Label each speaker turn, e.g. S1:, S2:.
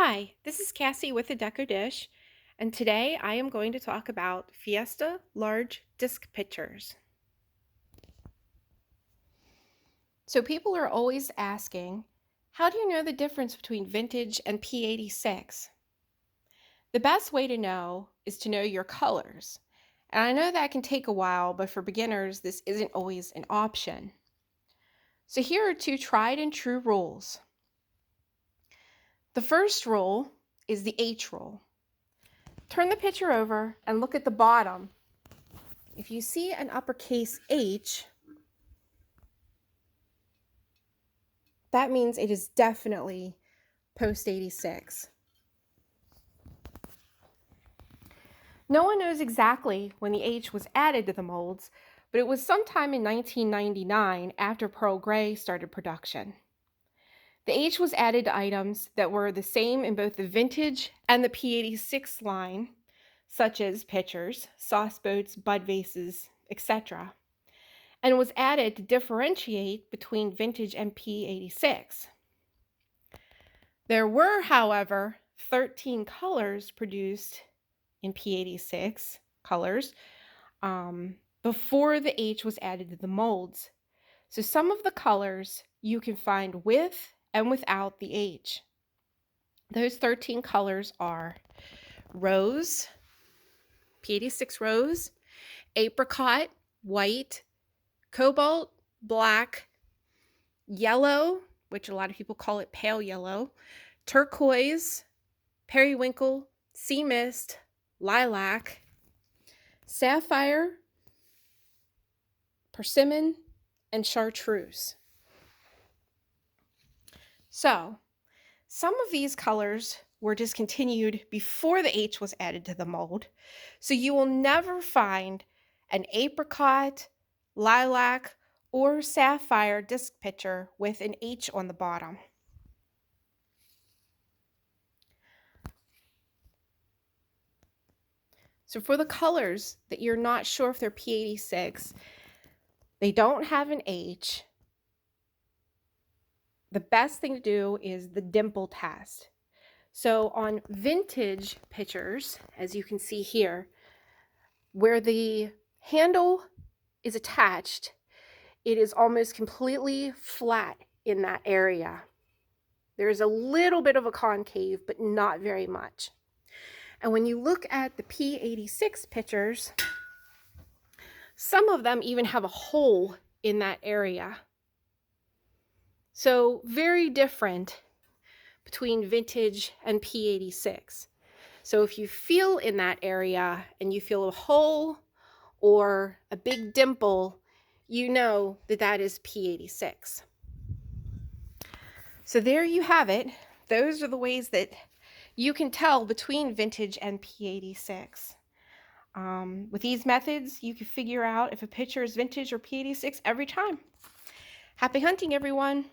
S1: Hi, this is Cassie with the Deco Dish, and today I am going to talk about Fiesta large disc pitchers. So people are always asking, how do you know the difference between vintage and P86? The best way to know is to know your colors. And I know that can take a while, but for beginners, this isn't always an option. So here are two tried and true rules. The first rule is the H rule. Turn the pitcher over and look at the bottom. If you see an uppercase H, that means it is definitely post 86. No one knows exactly when the H was added to the molds, but it was sometime in 1999 after Pearl Gray started production. The H was added to items that were the same in both the vintage and the P86 line, such as pitchers, sauce boats, bud vases, etc., and was added to differentiate between vintage and P86. There were, however, 13 colors produced in P86 colors before the H was added to the molds. So some of the colors you can find with and without the H. Those 13 colors are rose, P86 rose, apricot, white, cobalt, black, yellow, which a lot of people call it pale yellow, turquoise, periwinkle, sea mist, lilac, sapphire, persimmon, and chartreuse. So, some of these colors were discontinued before the H was added to the mold, so you will never find an apricot, lilac, or sapphire disc pitcher with an H on the bottom. So for the colors that you're not sure if they're P86, they don't have an H, the best thing to do is the dimple test. So on vintage pitchers, as you can see here, where the handle is attached, it is almost completely flat in that area. There's a little bit of a concave, but not very much. And when you look at the P86 pitchers, some of them even have a hole in that area. So very different between vintage and P86. So if you feel in that area and you feel a hole or a big dimple, you know that that is P86. So there you have it. Those are the ways that you can tell between vintage and P86. With these methods, you can figure out if a pitcher is vintage or P86 every time. Happy hunting, everyone!